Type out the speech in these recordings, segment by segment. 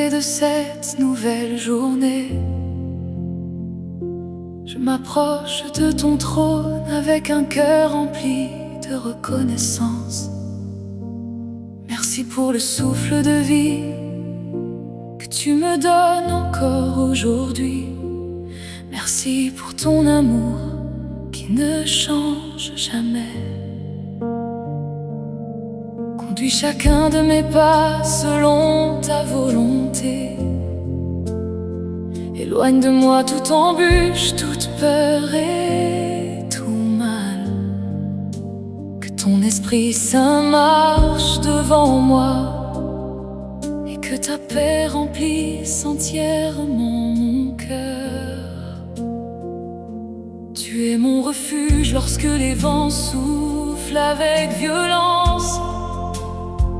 lever de cette nouvelle journée, je m'approche de ton trône avec un cœur rempli de reconnaissance. Merci pour le souffle de vie que tu me donnes encore aujourd'hui. Merci pour ton amour qui ne change jamais. Conduis chacun de mes pas selon ta volonté. Éloigne de moi toute embûche, toute peur et tout mal. Que ton Esprit Saint marche devant moi et que ta paix remplisse entièrement mon cœur. Tu es mon refuge lorsque les vents soufflent avec violence,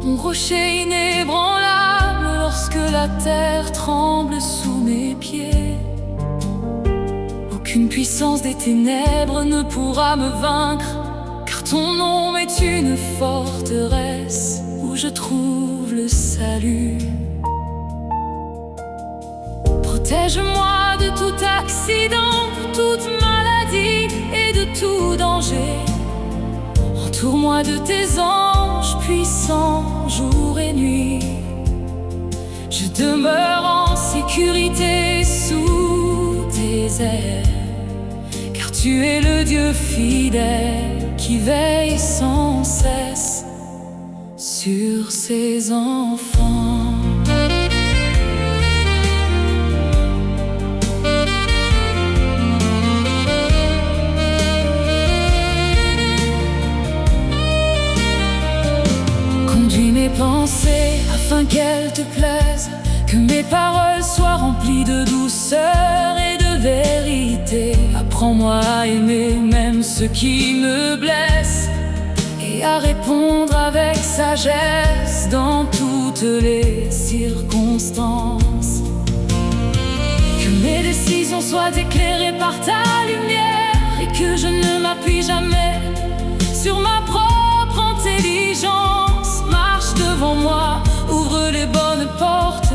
mon rocher inébranlable lorsque la terre tremble sous mes pieds. Aucune puissance des ténèbres ne pourra me vaincre, car ton nom est une forteresse où je trouve le salut. Protège-moi de tout accident, de toute maladie et de tout danger. Entoure-moi de tes anges puissants jour et nuit. Je demeure en sécurité sous tes ailes, car tu es le Dieu fidèle qui veille sans cesse sur ses enfants. Conduis mes pensées afin qu'elles te plaisent, que mes paroles soient remplies de douceur et de vérité. Apprends-moi à aimer même ceux qui me blessent, et à répondre avec sagesse dans toutes les circonstances. Que mes décisions soient éclairées par ta lumière, et que je ne m'appuie jamais sur ma propre intelligence. Marche devant moi, ouvre les bonnes portes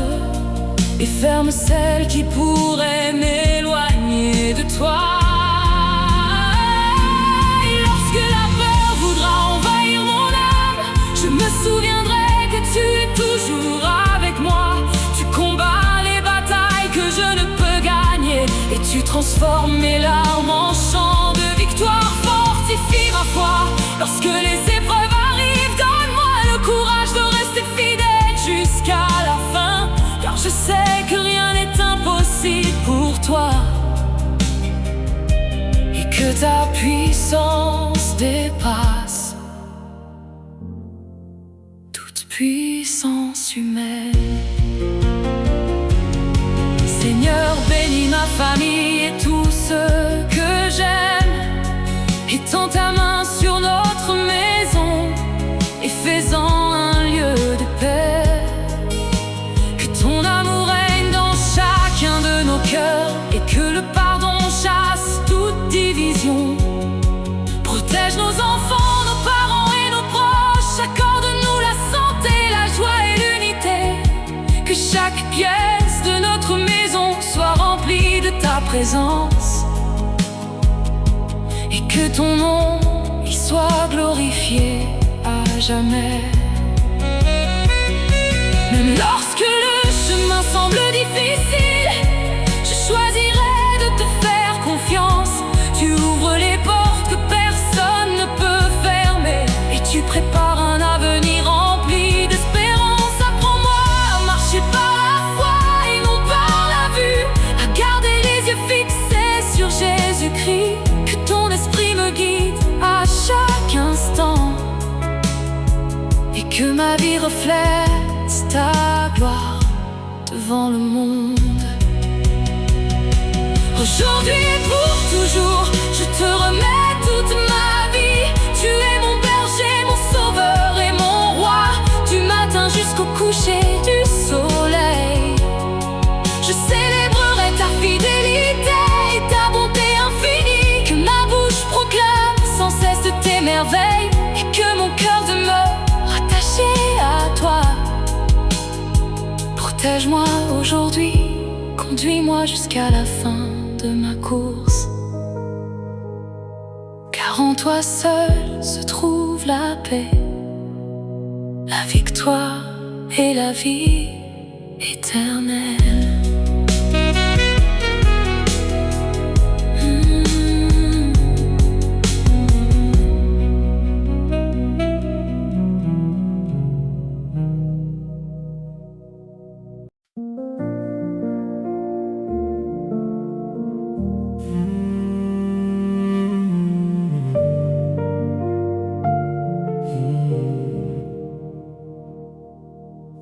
et ferme celles qui pourraient m'éloigner de toi. Et lorsque la peur voudra envahir mon âme, je me souviendrai que tu es toujours avec moi. Tu combats les batailles que je ne peux gagner, et tu transformes mes larmes en chants de victoire. Fortifie ma foi lorsque les épreuves arrivent. Donne-moi le courage de rester fidèle jusqu'à la fin, car je sais que rien n'est impossible pour toi, et que ta puissance dépasse toute puissance humaine. Seigneur, bénis ma famille et tous ceux que j'aime. Étends ta main sur notre maison et fais-en un lieu de paix. Que ton amour règne dans chacun de nos cœurs, et que le pardon chasse toute division. Protège nos enfants, nos parents et nos proches. Accorde-nous la santé, la joie et l'unité. Que chaque pièce de notre maison soit remplie de ta présence, et que ton nom y soit glorifié à jamais. Même lorsque le chemin semble difficile, je choisirai de te faire confiance. Tu ouvres les portes que personne ne peut fermer, et tu prépares un avenir rempli d'espérance. Apprends-moi à marcher par la foi et non par la vue, à garder les yeux fixés sur Jésus-Christ. Que ton esprit me guide à chaque instant, et que ma vie reflète ta gloire devant le monde. Aujourd'hui et pour toujours, je te remets toute ma vie. Tu es mon berger, mon sauveur et mon roi. Du matin jusqu'au coucher du soleil, je célébrerai ta fidélité et ta bonté infinie. Que ma bouche proclame sans cesse de tes merveilles, et que mon cœur demeure attaché à toi. Protège-moi aujourd'hui, conduis-moi jusqu'à la fin de ma course. Car en toi seul se trouve la paix, la victoire et la vie éternelle.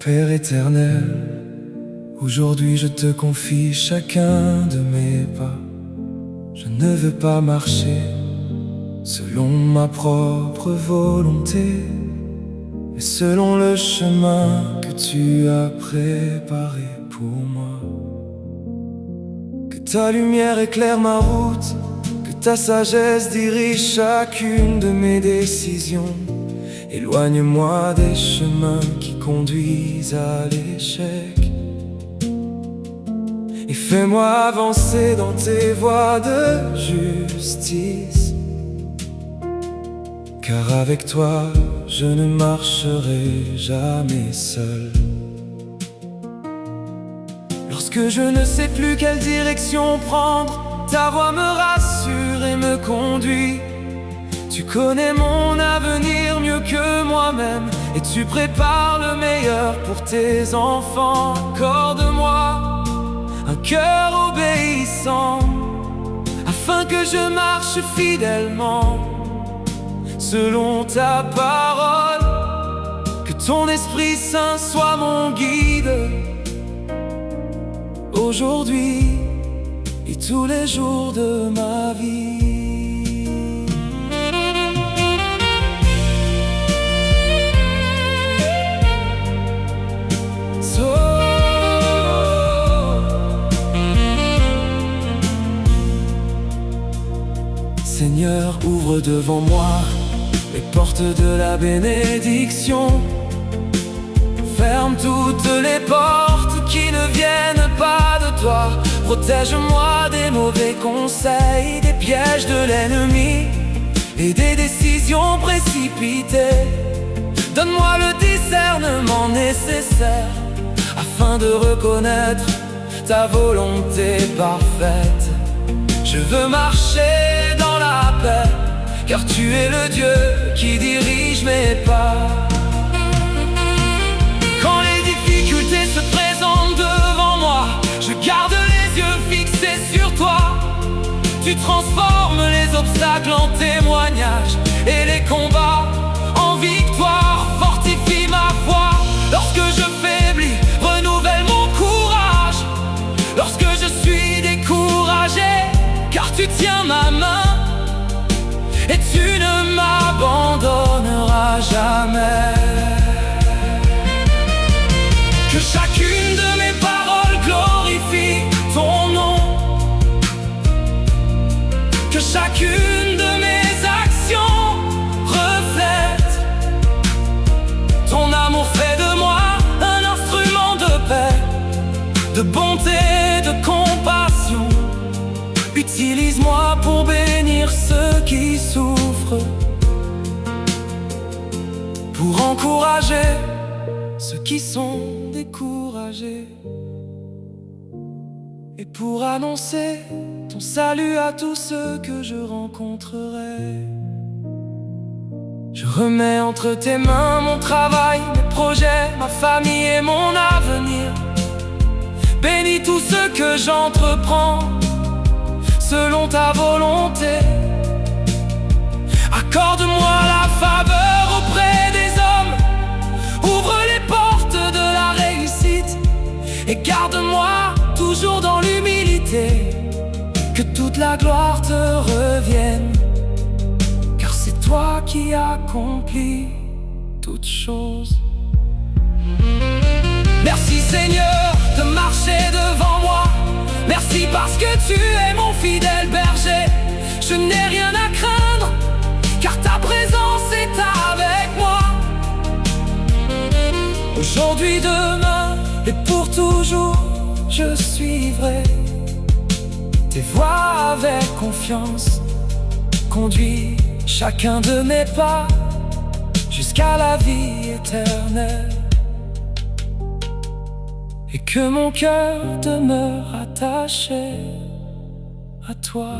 Père éternel, aujourd'hui je te confie chacun de mes pas. Je ne veux pas marcher selon ma propre volonté, mais selon le chemin que tu as préparé pour moi. Que ta lumière éclaire ma route, que ta sagesse dirige chacune de mes décisions. Éloigne-moi des chemins qui conduisent à l'échec, et fais-moi avancer dans tes voies de justice. Car avec toi, je ne marcherai jamais seul. Lorsque je ne sais plus quelle direction prendre, ta voix me rassure et me conduit. Tu connais mon avenir mieux que moi-même, et tu prépares le meilleur pour tes enfants. Accorde-moi un cœur obéissant, afin que je marche fidèlement selon ta parole. Que ton Esprit Saint soit mon guide, aujourd'hui et tous les jours de ma vie. Seigneur, ouvre devant moi les portes de la bénédiction. Ferme toutes les portes qui ne viennent pas de toi. Protège-moi des mauvais conseils, des pièges de l'ennemi et des décisions précipitées. Donne-moi le discernement nécessaire afin de reconnaître ta volonté parfaite. Je veux marcher dans la paix, car tu es le Dieu qui dirige mes pas. Quand les difficultés se présentent devant moi, je garde les yeux fixés sur toi. Tu transformes les obstacles en témoignages et les combats en victoire. Fortifie ma foi lorsque je faiblis, renouvelle mon courage lorsque je suis découragé. Car tu tiens ma main et tu ne m'abandonneras jamais. Que chacune de mes paroles glorifie ton nom. Que chacune de mes actions reflète ton amour. Fait de moi un instrument de paix, de bonté, de compassion. Utilise-moi pour bénir ceux qui souffrent, pour encourager ceux qui sont découragés, et pour annoncer ton salut à tous ceux que je rencontrerai. Je remets entre tes mains mon travail, mes projets, ma famille et mon avenir. Bénis tous ceux que j'entreprends selon ta volonté. Accorde-moi la faveur auprès des hommes. Ouvre les portes de la réussite et garde-moi toujours dans l'humilité. Que toute la gloire te revienne, car c'est toi qui accomplis toutes choses. Merci Seigneur de marcher devant moi. Merci parce que tu es mon fidèle berger. Je n'ai rien à craindre, car ta présence est avec moi. Aujourd'hui, demain et pour toujours, je suivrai tes voies avec confiance. Conduis chacun de mes pas jusqu'à la vie éternelle, et que mon cœur demeure attaché à toi.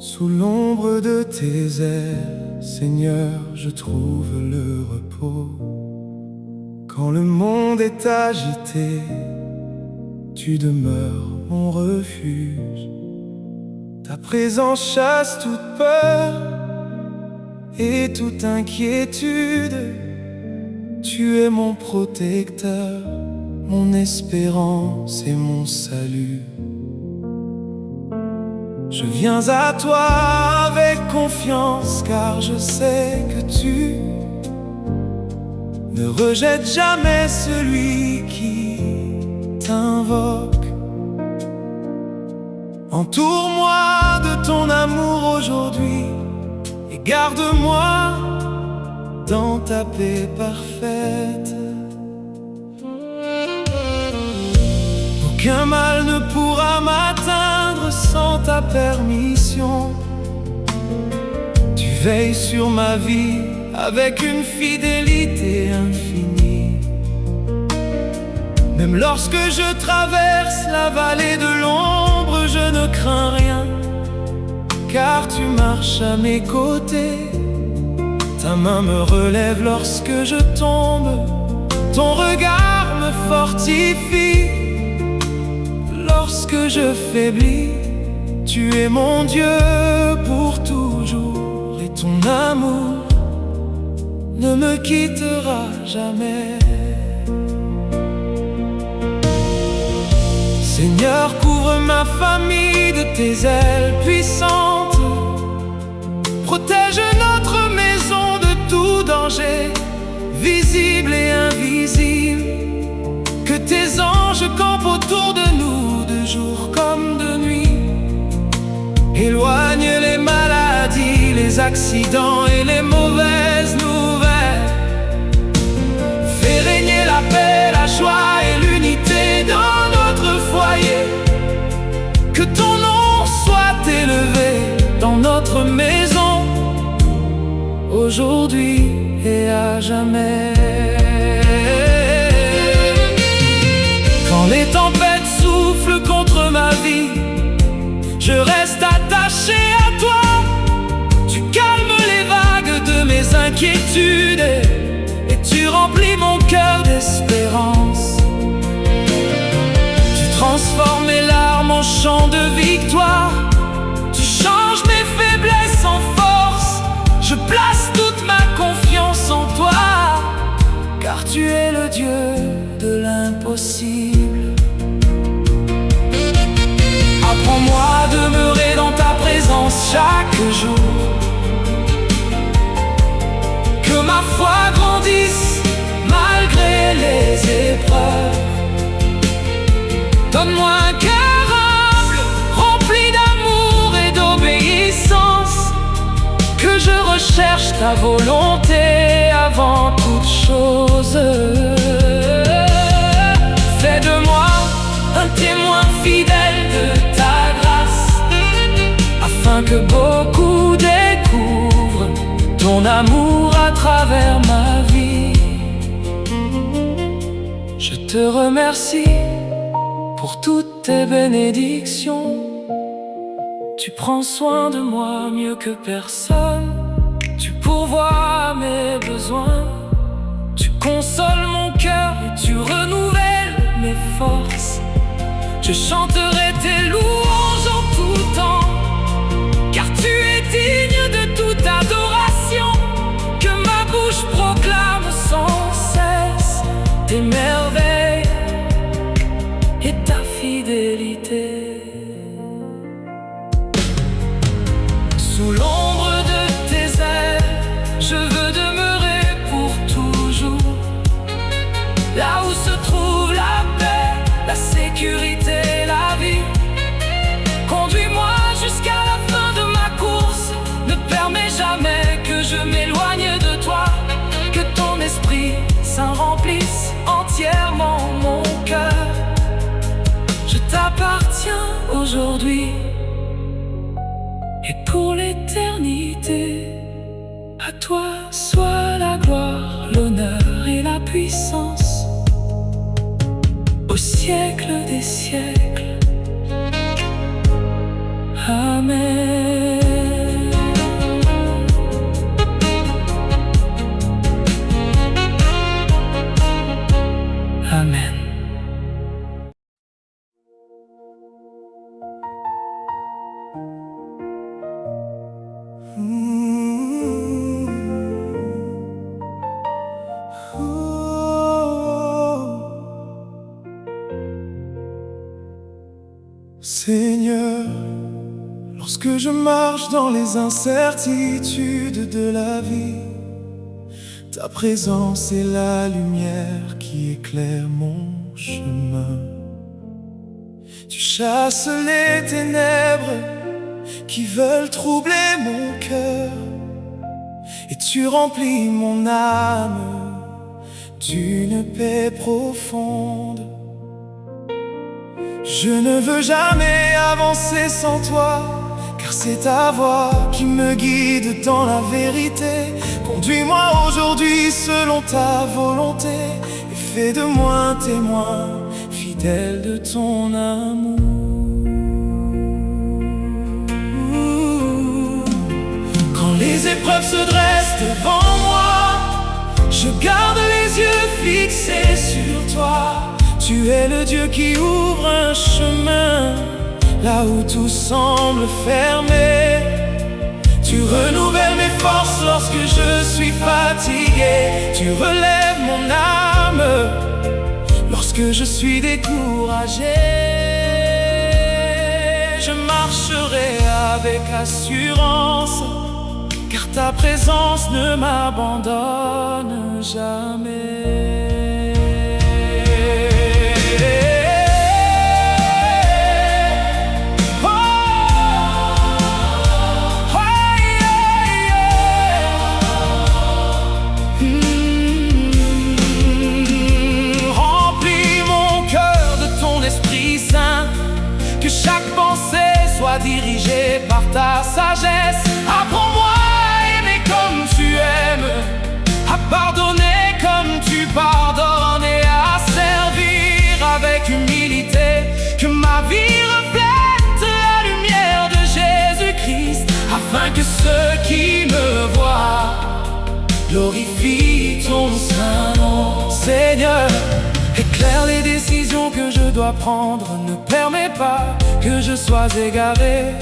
Sous l'ombre de tes ailes, Seigneur, je trouve le repos. Quand le monde est agité, tu demeures mon refuge. Ta présence chasse toute peur et toute inquiétude. Tu es mon protecteur, mon espérance et mon salut. Je viens à toi avec confiance, car je sais que tu ne rejettes jamais celui qui t'invoque. Entoure-moi de ton amour aujourd'hui et garde-moi dans ta paix parfaite. Aucun mal ne pourra m'atteindre sans ta permission. Tu veilles sur ma vie avec une fidélité infinie. Même lorsque je traverse la vallée de l'ombre, je ne crains rien, car tu marches à mes côtés. Ta main me relève lorsque je tombe, ton regard me fortifie. Lorsque je faiblis, tu es mon Dieu pour toujours, et ton amour ne me quittera jamais. Seigneur, couvre ma famille de tes ailes puissantes. Protège notre maison de tout danger, visible et invisible. Que tes anges campent autour de nous, de jour comme de nuit. Éloigne les maladies, les accidents et les mauvaises nouvelles. Fais régner la paix, la joie et l'unité dans notre foyer. Que ton nom soit élevé dans notre maison, aujourd'hui et à jamais. Quand les tempêtes soufflent contre ma vie, je reste attaché à toi. Tu calmes les vagues de mes inquiétudes et tu remplis mon cœur d'espérance. Tu transformes mes larmes en chants de victoire. Tu changes mes faiblesses en force. Je place toute ma confiance en toi, car tu es le Dieu de l'impossible. Apprends-moi à demeurer dans ta présence chaque jour. Que ma foi grandisse malgré les épreuves. Donne-moi un cœur humble, rempli d'amour et d'obéissance. Que je recherche ta volonté avant toute chose. Fais de moi un témoin fidèle de ta grâce, afin que beaucoup découvrent ton amour à travers ma vie. Je te remercie pour toutes tes bénédictions. Tu prends soin de moi mieux que personne. Tu pourvois mes besoins. Tu consoles mon cœur et tu renouvelles mes forces. Je chanterai tes louanges en tout temps, car tu es digne de toute adoration. Que ma bouche proclame sans cesse tes merveilles et ta fidélité. Sous l'ombre de tes ailes, je veux demeurer pour toujours. Là où se trouve la paix, la sécurité, la vie. Conduis-moi jusqu'à la fin de ma course. Ne permets jamais que je m'éloigne de toi. Que ton esprit saint remplisse entièrement mon cœur. Je t'appartiens aujourd'hui et pour l'éternité. À toi soit la gloire, l'honneur et la puissance, au siècle des siècles. Amen. Amen. Seigneur, lorsque je marche dans les incertitudes de la vie, ta présence est la lumière qui éclaire mon chemin. Tu chasses les ténèbres qui veulent troubler mon cœur, et tu remplis mon âme d'une paix profonde. Je ne veux jamais avancer sans toi, car c'est ta voix qui me guide dans la vérité. Conduis-moi aujourd'hui selon ta volonté, et fais de moi un témoin fidèle de ton amour. Quand les épreuves se dressent devant moi, je garde les yeux fixés sur toi. Tu es le Dieu qui ouvre un chemin là où tout semble fermé. Tu renouvelles mes forces lorsque je suis fatigué. Tu relèves mon âme lorsque je suis découragé. Je marcherai avec assurance, car ta présence ne m'abandonne jamais. Que chaque pensée soit dirigée par ta sagesse. Apprends-moi à aimer comme tu aimes, à pardonner comme tu pardonnes, et à servir avec humilité. Que ma vie reflète la lumière de Jésus-Christ, afin que ceux qui me voient glorifient ton saint nom. Seigneur, éclaire les décisions que je dois prendre. Ne permets pas que je sois égaré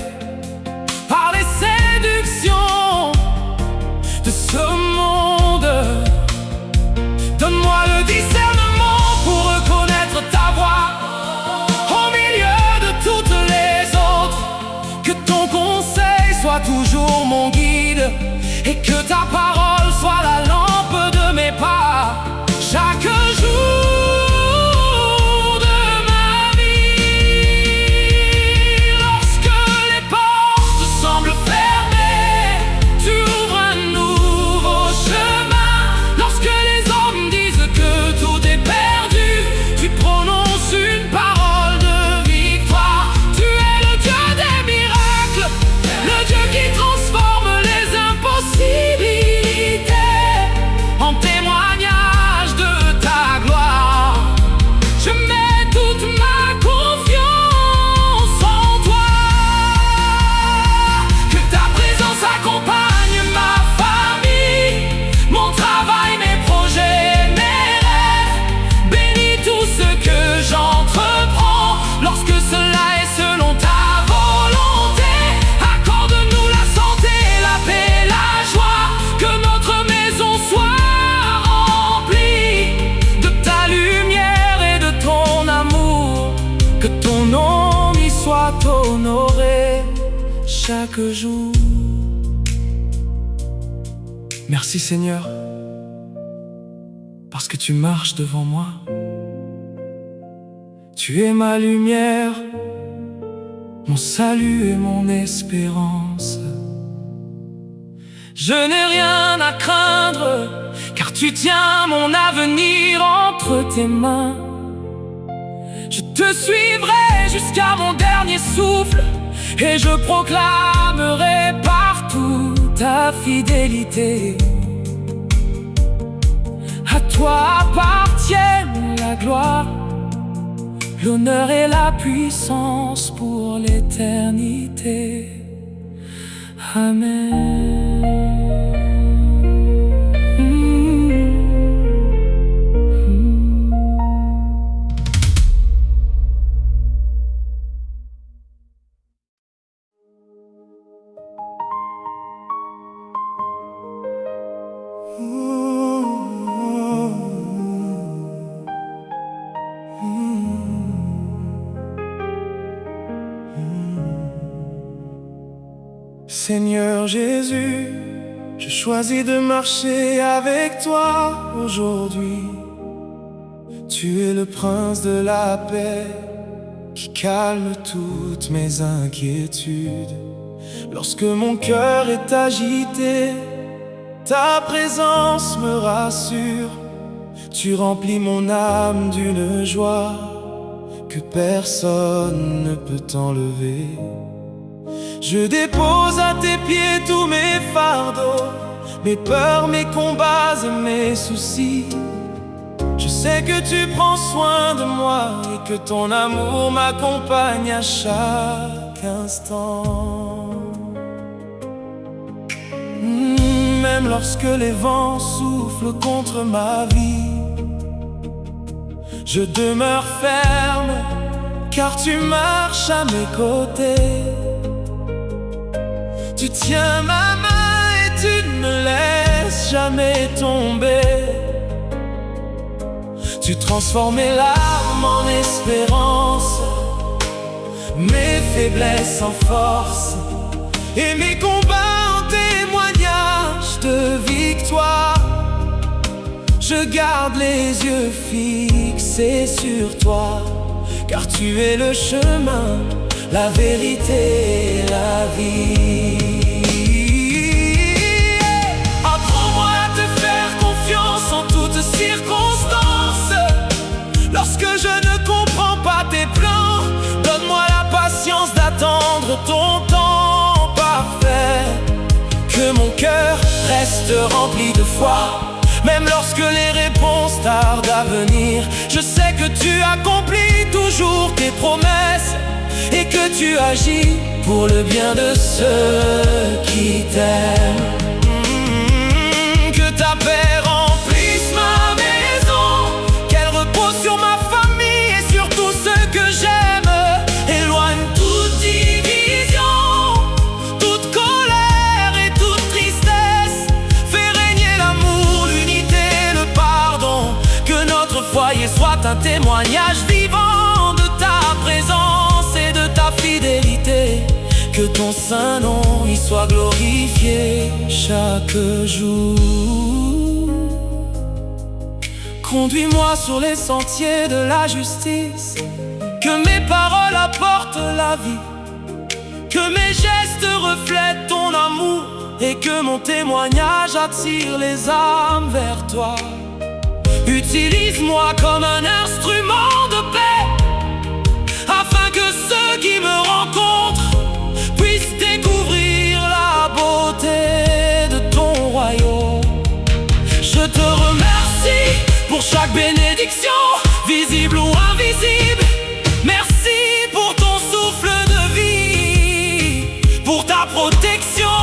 par les séductions de ce monde. Donne-moi le discernement pour reconnaître ta voix au milieu de toutes les autres. Que ton conseil soit toujours mon guide, et que ta parole soit la lampe de mes pas. Chaque jour tout honorer chaque jour. Merci Seigneur, parce que tu marches devant moi. Tu es ma lumière, mon salut et mon espérance. Je n'ai rien à craindre, car tu tiens mon avenir entre tes mains. Je te suivrai jusqu'à mon dernier souffle, et je proclamerai partout ta fidélité. À toi appartiennent la gloire, l'honneur et la puissance pour l'éternité. Amen. Seigneur Jésus, je choisis de marcher avec toi aujourd'hui. Tu es le prince de la paix qui calme toutes mes inquiétudes. Lorsque mon cœur est agité, ta présence me rassure. Tu remplis mon âme d'une joie que personne ne peut enlever. Je dépose à tes pieds tous mes fardeaux, mes peurs, mes combats et mes soucis. Je sais que tu prends soin de moi et que ton amour m'accompagne à chaque instant. Même lorsque les vents soufflent contre ma vie, je demeure ferme, car tu marches à mes côtés. Tu tiens ma main et tu ne me laisses jamais tomber. Tu transformes mes larmes en espérance, mes faiblesses en force, et mes combats en témoignage de victoire. Je garde les yeux fixés sur toi, car tu es le chemin, la vérité et la vie. Apprends-moi à te faire confiance en toutes circonstances. Lorsque je ne comprends pas tes plans, donne-moi la patience d'attendre ton temps parfait. Que mon cœur reste rempli de foi, même lorsque les réponses tardent à venir. Je sais que tu accomplis toujours tes promesses et que tu agis pour le bien de ceux qui t'aiment. Que ta paix remplisse ma maison, qu'elle repose sur ma famille et sur tous ceux que j'aime. Éloigne toute division, toute colère et toute tristesse. Fais régner l'amour, l'unité, le pardon. Que notre foyer soit un témoignage vivant de ta présence et de ta fidélité. Que ton saint nom y soit glorifié chaque jour. Conduis-moi sur les sentiers de la justice, que mes paroles apportent la vie, que mes gestes reflètent ton amour et que mon témoignage attire les âmes vers toi. Utilise-moi comme un instrument de paix, afin que ceux qui me rencontrent puissent découvrir la beauté de ton royaume. Je te remercie pour chaque bénédiction, visible ou invisible. Merci pour ton souffle de vie, pour ta protection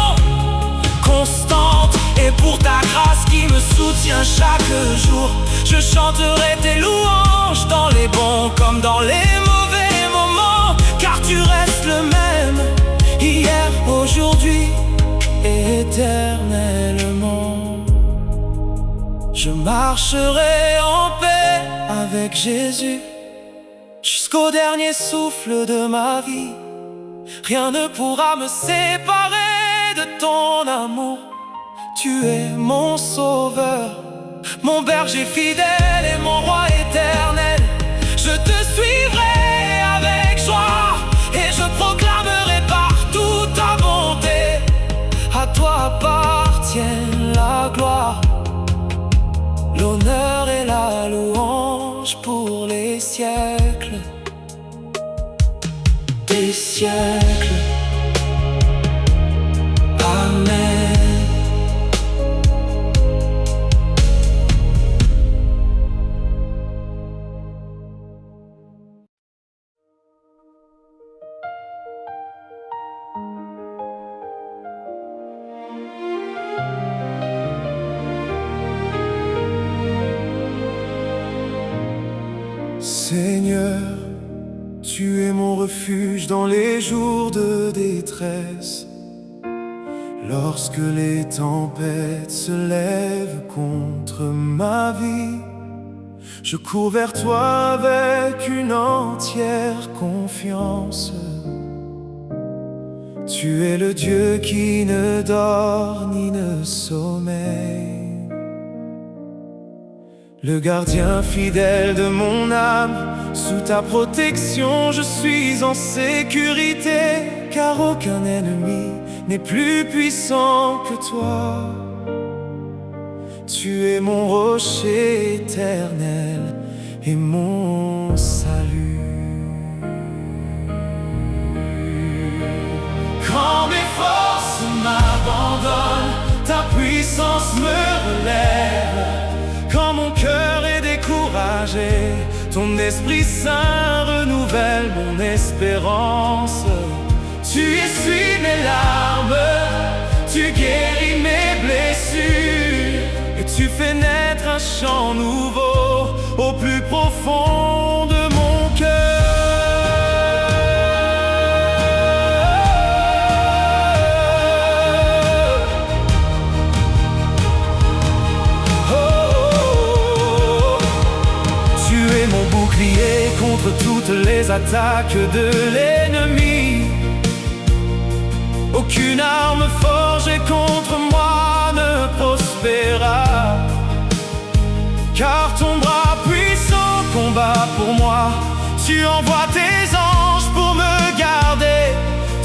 constante et pour ta grâce qui me soutient chaque jour. Je chanterai tes louanges dans les bons comme dans les mauvais moments, car tu restes le même, hier, aujourd'hui et éternellement. Je marcherai en paix avec Jésus jusqu'au dernier souffle de ma vie. Rien ne pourra me séparer de ton amour. Tu es mon sauveur, mon berger fidèle et mon roi éternel. Je te suivrai avec joie et je proclamerai partout ta bonté. À toi appartiennent la gloire, l'honneur et la louange pour les siècles des siècles. Amen. Seigneur, tu es mon refuge dans les jours de détresse. Lorsque les tempêtes se lèvent contre ma vie, je cours vers toi avec une entière confiance. Tu es le Dieu qui ne dort ni ne sommeille, le gardien fidèle de mon âme. Sous ta protection je suis en sécurité, car aucun ennemi n'est plus puissant que toi. Tu es mon rocher éternel et mon salut. Quand mes forces m'abandonnent, ta puissance me relève. Quand mon cœur est découragé, ton Esprit Saint renouvelle mon espérance. Tu essuies mes larmes, tu guéris mes blessures, et tu fais naître un chant nouveau au plus profond de mon cœur. Contre toutes les attaques de l'ennemi, aucune arme forgée contre moi ne prospérera, car ton bras puissant combat pour moi. Tu envoies tes anges pour me garder,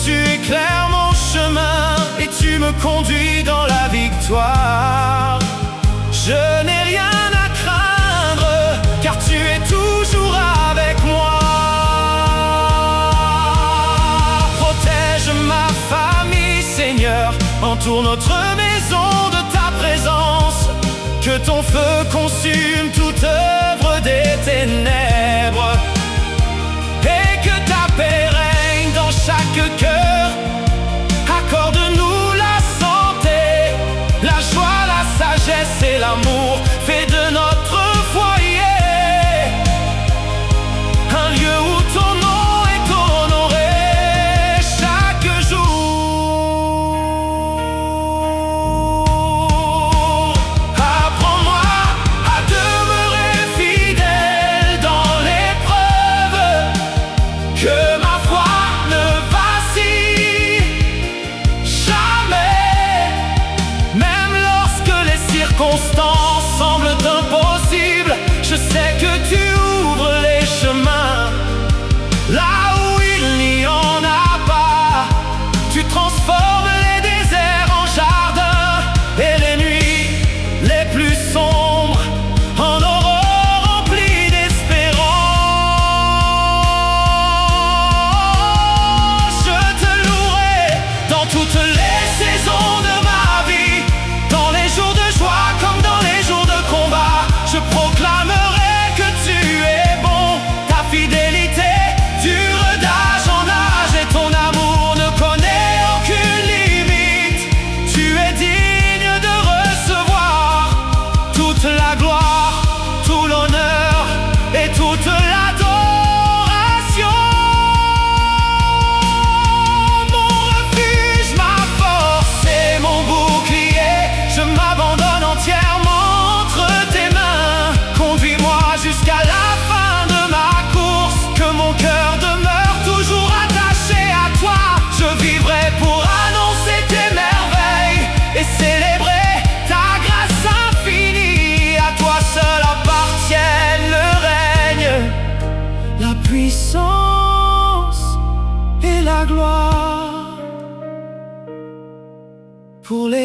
tu éclaires mon chemin et tu me conduis dans la victoire. Je n'ai rien à craindre, car tu es toujours avec moi. Protège ma famille, Seigneur, entoure notre maison de ta présence. Que ton feu consume toute œuvre des ténèbres, et que ta paix règne dans chaque cœur. Accorde-nous la santé, la joie, la sagesse et l'amour. Fais de notre foyer un lieu où ton nom est honoré chaque jour. Apprends-moi à demeurer fidèle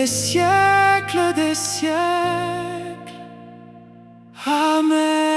des siècles des siècles. Amen.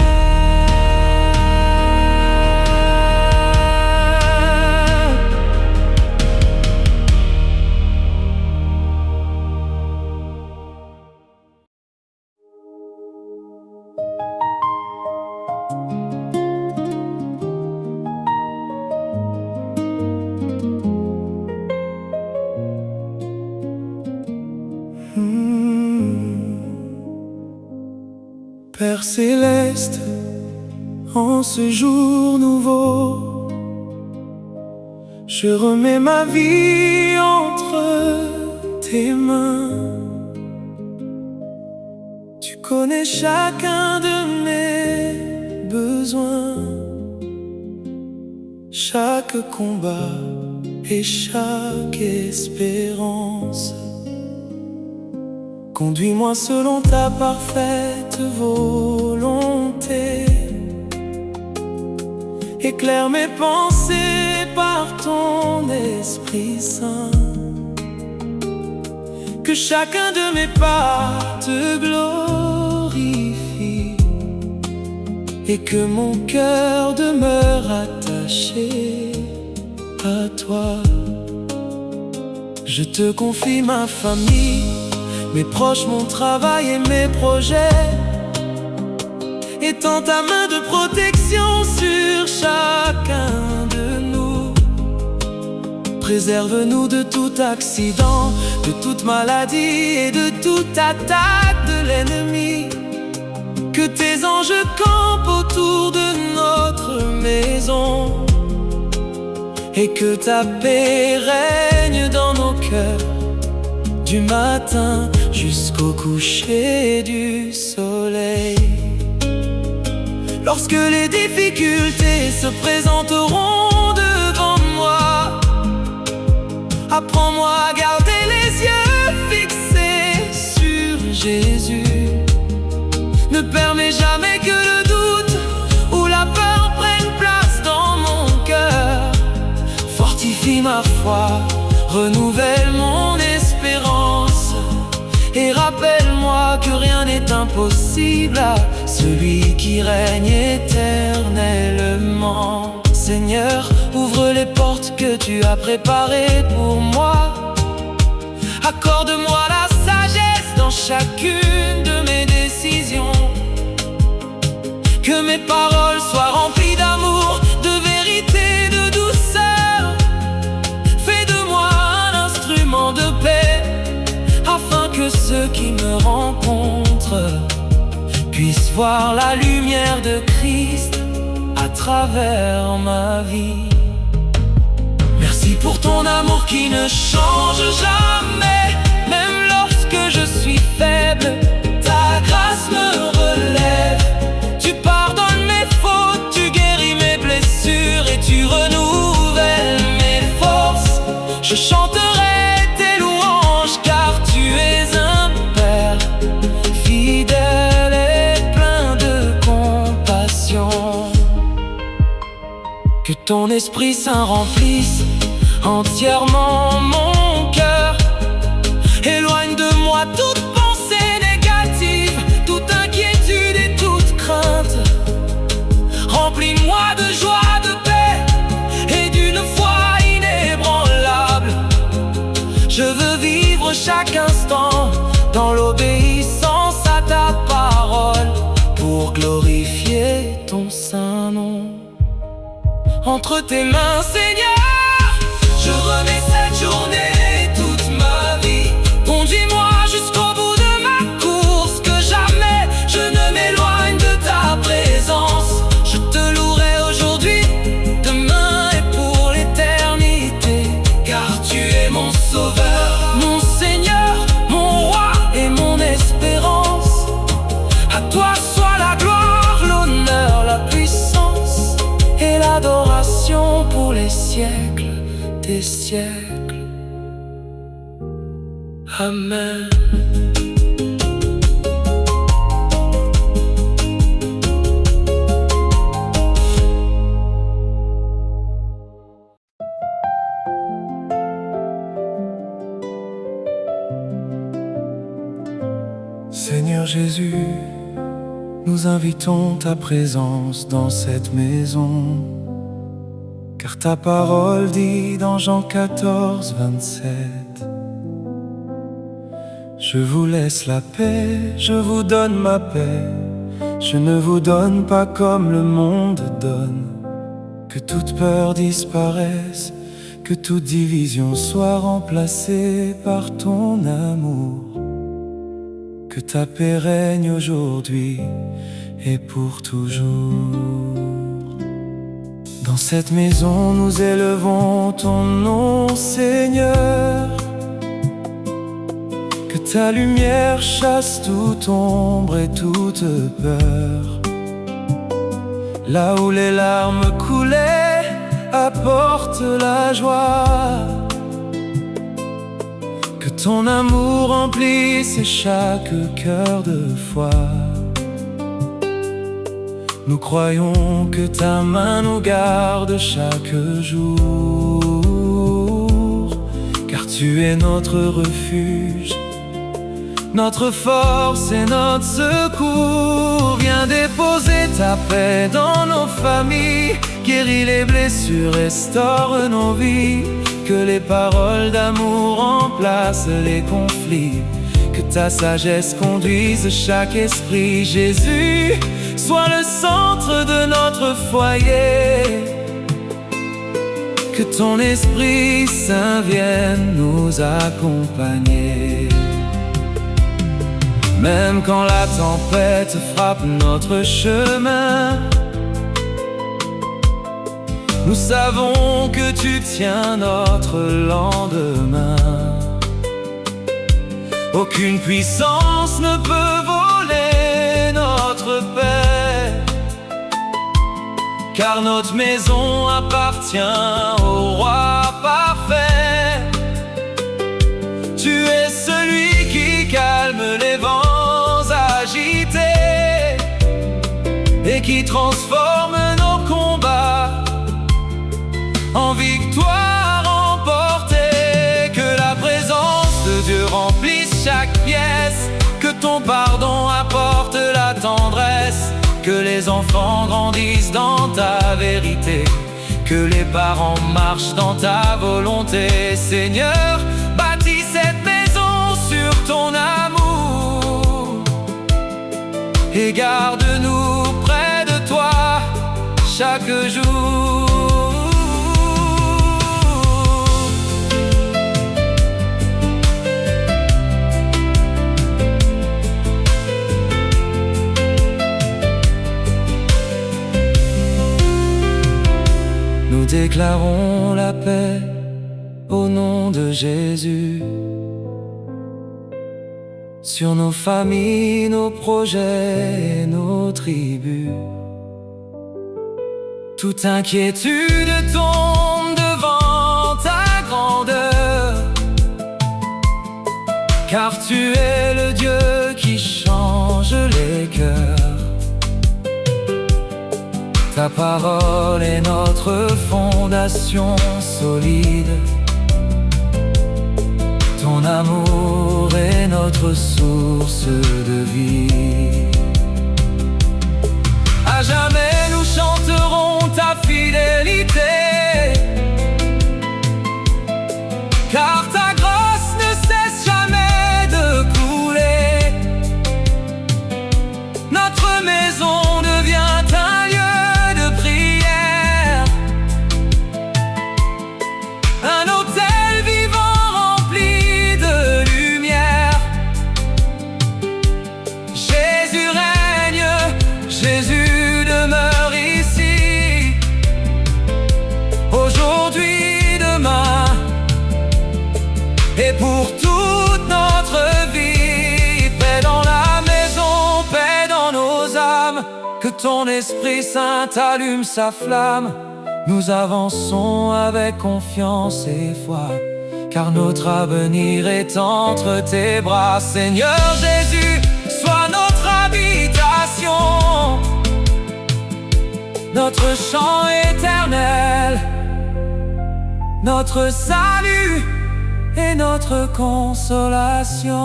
Père céleste, en ce jour nouveau, je remets ma vie entre tes mains. Tu connais chacun de mes besoins, chaque combat et chaque espérance. Conduis-moi selon ta parfaite volonté. Éclaire mes pensées par ton Esprit Saint. Que chacun de mes pas te glorifie et que mon cœur demeure attaché à toi. Je te confie ma famille, mes proches, mon travail et mes projets. Étends ta main de protection sur chacun de nous. Préserve-nous de tout accident, de toute maladie et de toute attaque de l'ennemi. Que tes anges campent autour de notre maison et que ta paix règne dans nos cœurs, du matin jusqu'au coucher du soleil. Lorsque les difficultés se présenteront devant moi, apprends-moi à garder les yeux fixés sur Jésus. Ne permets jamais que le doute ou la peur prenne place dans mon cœur. Fortifie ma foi, renouvelle mon espérance et rappelle-moi que rien n'est impossible à celui qui règne éternellement. Seigneur, ouvre les portes que tu as préparées pour moi. Accorde-moi la sagesse dans chacune de mes décisions. Que mes paroles soient remplies d'amour, de vérité, de douceur. Fais de moi un instrument de paix, afin que ceux qui me rencontrent puissent voir la lumière de Christ à travers ma vie. Merci pour ton amour qui ne change jamais, même lorsque je suis faible. Ta grâce me relève. Tu pardonnes mes fautes, tu guéris mes blessures et tu renouvelles mes forces. Je chanterai tes louanges car tu es un Père fidèle et plein de compassion. Que ton Esprit Saint remplisse entièrement mon cœur. Éloigne de moi toute pensée négative, toute inquiétude et toute crainte. Remplis-moi de joie, de paix et d'une foi inébranlable. Je veux vivre chaque instant dans l'obéissance à ta parole, pour glorifier ton saint nom. Entre tes mains, Seigneur, je remets cette journée et toute ma vie. Conduis-moi jusqu'au bout de ma course, que jamais je ne m'éloigne de ta présence. Je te louerai aujourd'hui, demain et pour l'éternité, car tu es mon sauveur, mon Seigneur, mon roi et mon espérance. À toi soit la gloire, l'honneur, la puissance et l'adoration pour les siècles des siècles. Amen. Jésus, nous invitons ta présence dans cette maison, car ta parole dit dans Jean 14, 27: je vous laisse la paix, je vous donne ma paix. Je ne vous donne pas comme le monde donne. Que toute peur disparaisse, que toute division soit remplacée par ton amour. Que ta paix règne aujourd'hui et pour toujours. Dans cette maison nous élevons ton nom, Seigneur. Que ta lumière chasse toute ombre et toute peur. Là où les larmes coulaient, apporte la joie. Que ton amour remplisse chaque cœur de foi. Nous croyons que ta main nous garde chaque jour, car tu es notre refuge, notre force et notre secours. Viens déposer ta paix dans nos familles, guéris les blessures, restaure nos vies. Que les paroles d'amour remplacent les conflits, que ta sagesse conduise chaque esprit. Jésus, sois le centre de notre foyer. Que ton Esprit Saint vienne nous accompagner. Même quand la tempête frappe notre chemin, nous savons que tu tiens notre lendemain. Aucune puissance ne peut voler notre paix, car notre maison appartient au roi parfait. Tu es celui qui calme les vents agités et qui transforme nos combats en victoire remportée. Que la présence de Dieu remplisse chaque pièce, que ton pardon apporte la tendresse, que les enfants grandissent dans ta vérité, que les parents marchent dans ta volonté. Seigneur, bâtis cette maison sur ton amour et garde-nous près de toi chaque jour. Nous déclarons la paix au nom de Jésus sur nos familles, nos projets et nos tribus. Toute inquiétude tombe devant ta grandeur, car tu es le Dieu qui change les cœurs. Ta parole est notre fondation solide. Ton amour est notre source de vie. À jamais nous chanterons ta fidélité, car ta grâce ne cesse jamais de couler. Notre maison devient un lieu de prière, un autel vivant rempli de lumière. Jésus règne, Jésus demeure ici, aujourd'hui, demain et pour toute notre vie. Paix dans la maison, paix dans nos âmes, que ton Esprit Saint allume sa flamme. Nous avançons avec confiance et foi, car notre avenir est entre tes bras. Seigneur Jésus, sois notre habitation, notre chant éternel, notre salut et notre consolation.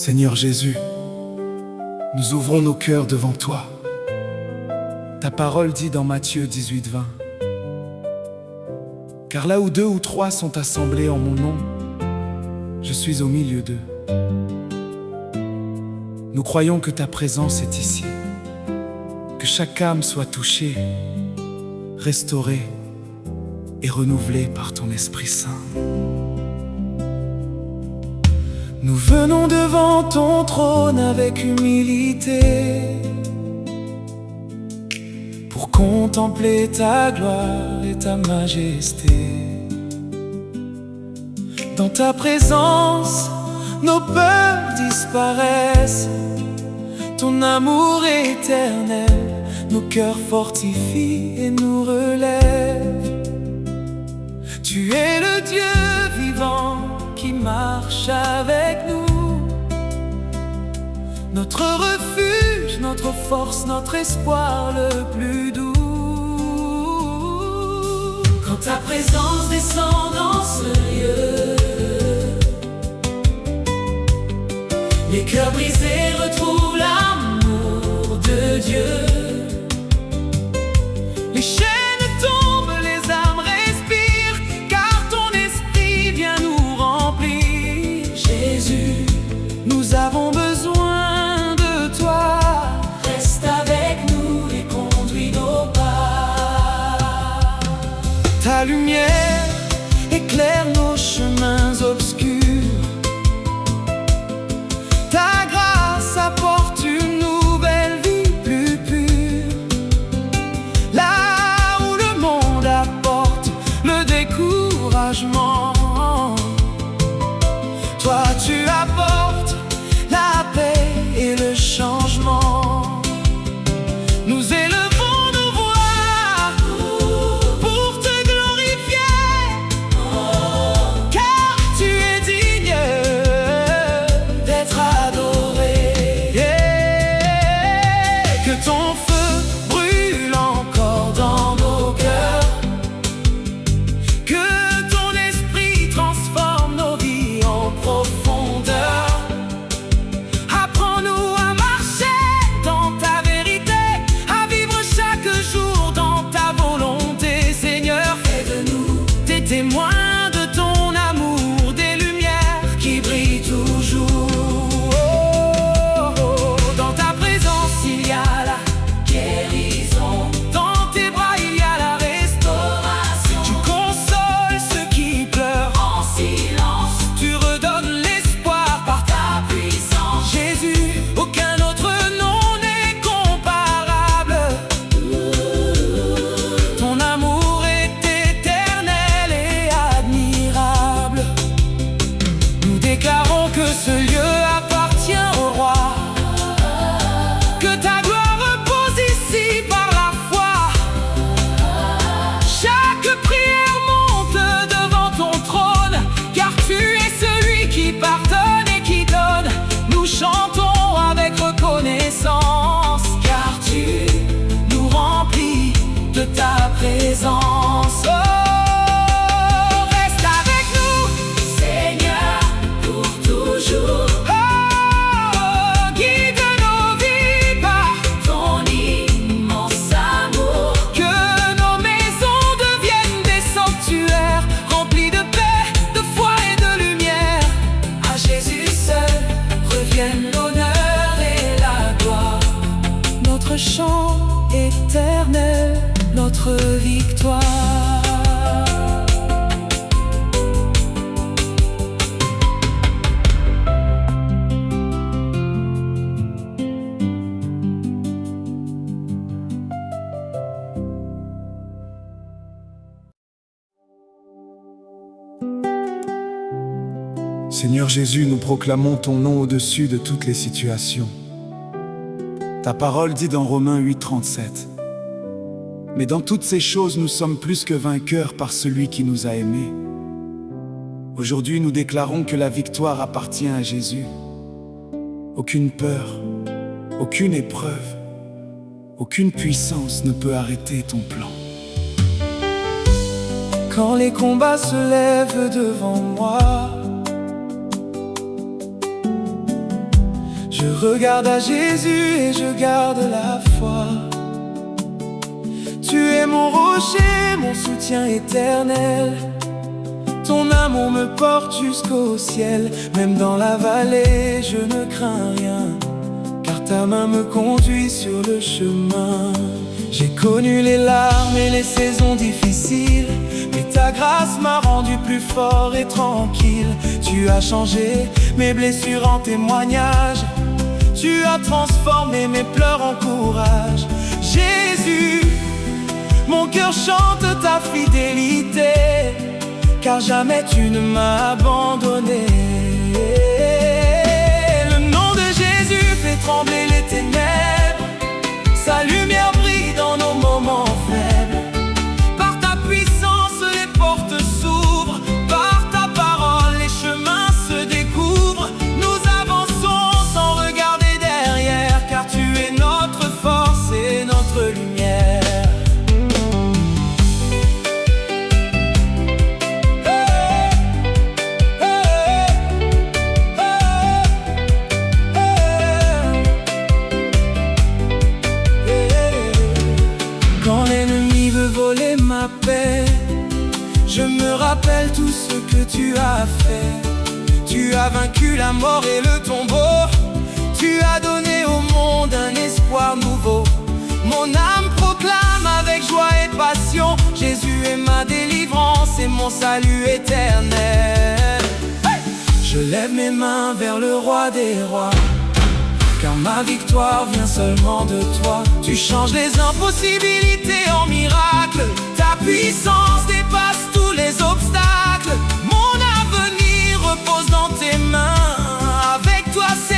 Seigneur Jésus, nous ouvrons nos cœurs devant toi. Ta parole dit dans Matthieu 18:20, « Car là où 2 ou 3 sont assemblés en mon nom, je suis au milieu d'eux. » Nous croyons que ta présence est ici, que chaque âme soit touchée, restaurée et renouvelée par ton Esprit Saint. Nous venons devant ton trône avec humilité pour contempler ta gloire et ta majesté. Dans ta présence, nos peurs disparaissent. Ton amour éternel nos cœurs fortifie et nous relève. Tu es le Dieu vivant qui marche avec nous, notre refuge, notre force, notre espoir le plus doux. Quand ta présence descend dans ce lieu, les cœurs brisés retrouvent l'amour de Dieu. Les chaînes tombent, les âmes respirent, car ton esprit vient nous remplir. Jésus, nous avons besoin de toi. reste avec nous et conduis nos pas. Ta lumière éclaire nos chemins obscurs. Ta grâce apporte une nouvelle vie plus pure. Là où le monde apporte le découragement, toi tu apportes la paix et le changement. Nous élevons nos voix pour te glorifier, car tu es digne d'être adoré. Que ton feu brûle encore dans nos cœurs, que ton esprit transforme nos vies en profondeur. Apprends-nous à marcher dans ta vérité, à vivre chaque jour dans ta volonté. Seigneur, Fais de nous t'es témoin de ton amour, des lumières qui brillent toujours. Dans ta présence il y a la guérison, dans tes bras il y a la restauration. Tu consoles ceux qui pleurent, en silence, tu redonnes l'espoir par ta ta puissance. Jésus, aucun autre nom n'est comparable. Ton amour est éternel et admirable. Nous déclarons que ce lieu appartient au roi, que ta gloire repose ici par la foi. Chaque prière monte devant ton trône, car tu es celui qui pardonne et qui donne. Nous chantons avec reconnaissance, car tu nous remplis de ta présence. Oh, reste avec nous, Seigneur, pour toujours, oh, guide nos vies par ton immense amour. que nos maisons deviennent des sanctuaires remplis de paix, de foi et de lumière. À Jésus seul reviennent l'honneur et la gloire, notre chant éternel, notre victoire. Seigneur Jésus, nous proclamons ton nom au-dessus de toutes les situations. Ta parole dit dans Romains 8:37, « Mais dans toutes ces choses, nous sommes plus que vainqueurs par celui qui nous a aimés. » Aujourd'hui, nous déclarons que la victoire appartient à Jésus. Aucune peur, aucune épreuve, aucune puissance ne peut arrêter ton plan. Quand les combats se lèvent devant moi, Je regarde à Jésus et je garde la foi. Tu es mon rocher, mon soutien éternel. Ton amour me porte jusqu'au ciel. Même dans la vallée, je ne crains rien, car ta main me conduit sur le chemin. J'ai connu les larmes et les saisons difficiles, mais ta grâce m'a rendu plus fort et tranquille. Tu as changé mes blessures en témoignage. Tu as transformé mes pleurs en courage. Jésus, mon cœur chante ta fidélité, car jamais tu ne m'as abandonné. Le nom de Jésus fait trembler les ténèbres. Sa lumière brille dans nos moments faibles. Par ta puissance, les portes s'ouvrent. Par ta parole, les chemins se découvrent. Nous avançons sans regarder derrière, car tu es notre force et notre lumière. Quand l'ennemi veut voler ma paix, je me rappelle tout ce que tu as fait. Tu as vaincu la mort et le tombeau. Tu as donné au monde un espoir nouveau. Mon âme proclame avec joie et passion: Jésus est ma délivrance et mon salut éternel. Je lève mes mains vers le roi des rois, car ma victoire vient seulement de toi. Tu changes les impossibilités en miracles. Ta puissance dépasse tous les obstacles. Mon avenir repose dans tes mains. Avec toi, c'est